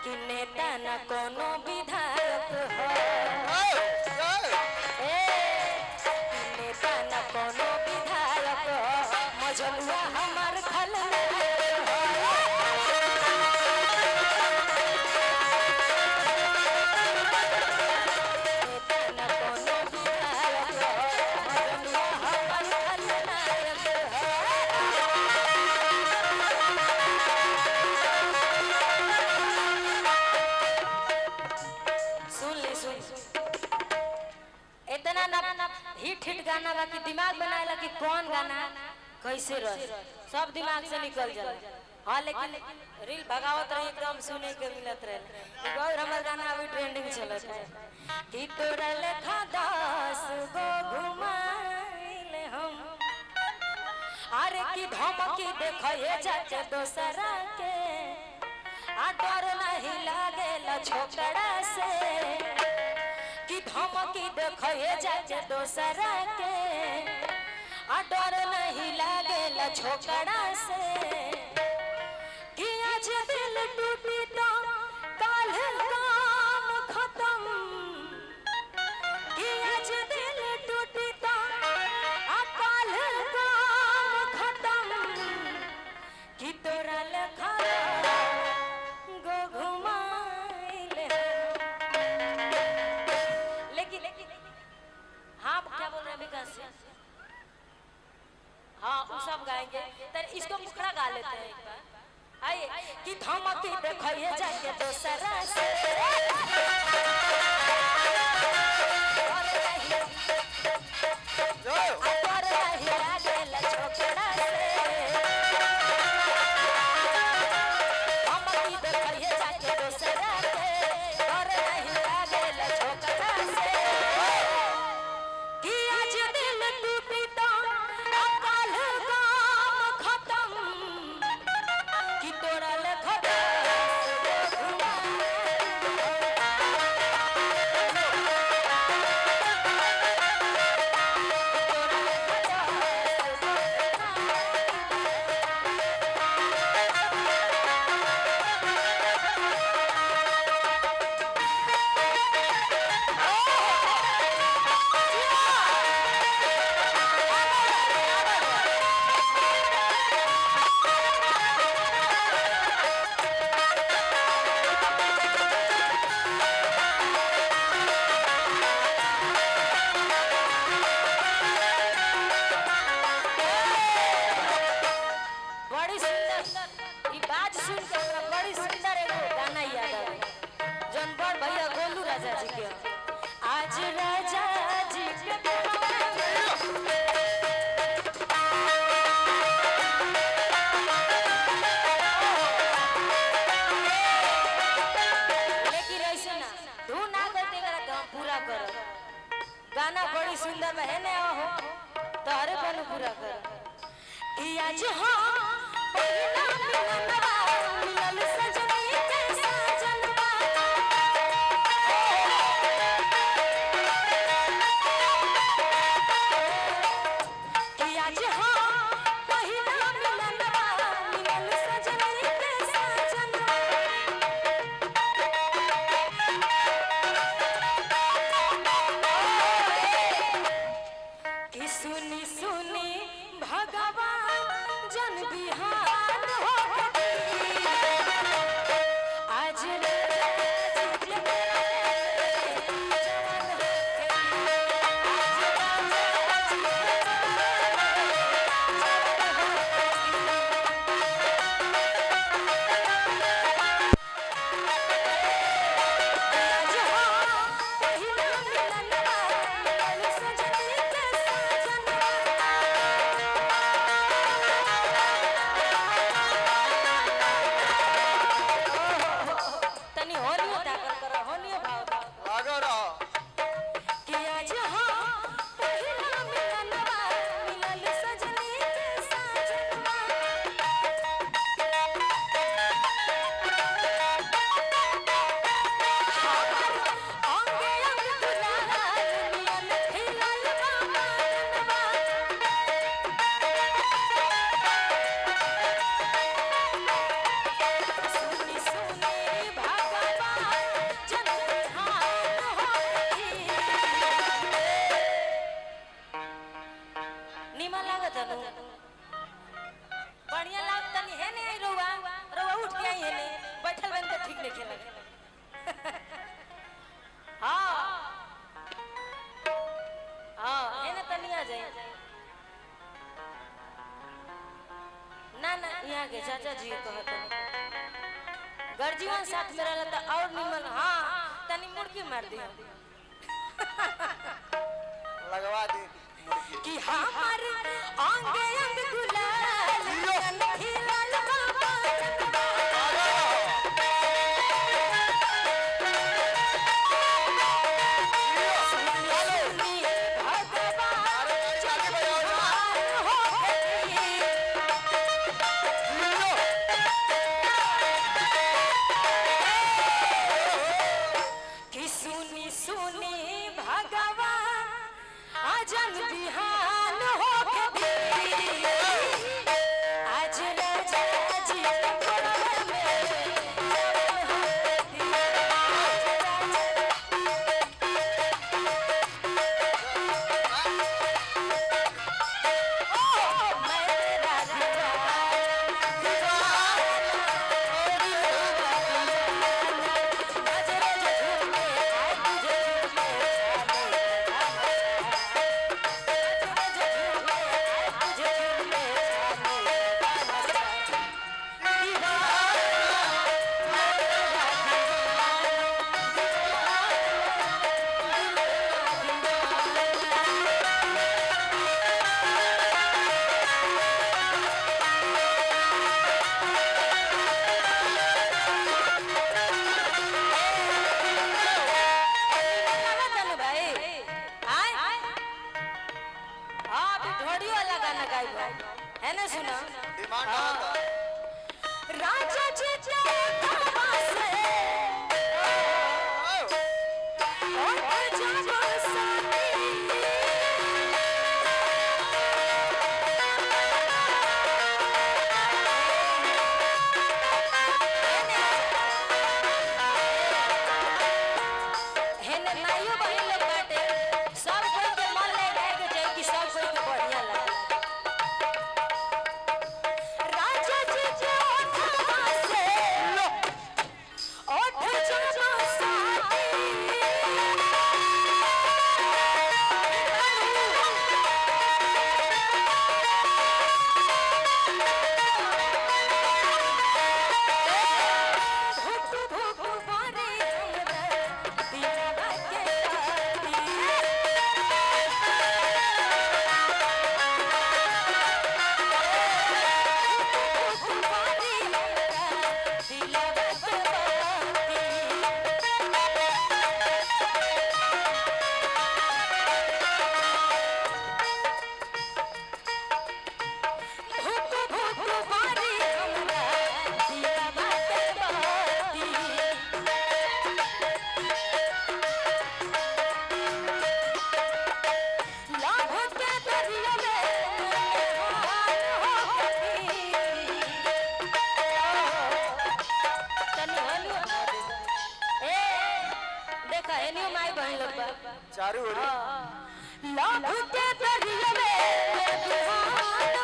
कि नेता न कोनो विधायक हो नेता न कोनो विधायक हो मजनुआ हमार खलनायक हो नेता न कोनो विधायक हो मजनुआ हमार खलनायक हो इतना ना हिट गाना बा कि दिमाग बनाएला कि कौन गाना कैसे रहे सब दिमाग से निकल जाला। हाँ लेकिन रील भगावत रहे एकदम सुने के मिलत रहे। और हमार गाना अभी ट्रेंडिंग चलत है कि तोरा लेखा 10 गो घुमाइले हम अरे की धमकी देखए जाके दोसरा के आ डर नहीं लागेला छोकरा से कि धमकी देखए जाके दोसरा के आ डर नहीं लागेला छोकरा से कि आज दिल टूटी तो काल काम खत्म कि आज दिल टूटी तो आ काल काम खत्म कि तोरा लखा गो घुमाइले लेकिन हाँ क्या बोल रहे हैं विकास से हाँ वो सब गाएंगे तो इसको मुखड़ा गा लेते हैं एक बार आइए कि धमकी देखिए जाके दोसरा से गाना बड़ी सुंदर है ने हो तारे बन पूरा कर कि आज हो पहिला मिलनवा मिलल सजनी के सजनवा कि आज हो पहिला मिलनवा मिलल सजनी के सजनवा कि सुनी सुनी भगवान जन बिहान हो आज के चाचा जी कहत गर्जीवन साथ में रहला त और निमन हां तनी मुर्गी मार दिया लगवा दे कि हमार अंग अंग गुलाल खिलल बाबा है ना सुना डिमांड राजा जी से चारू ओरी लाभ के दरिया में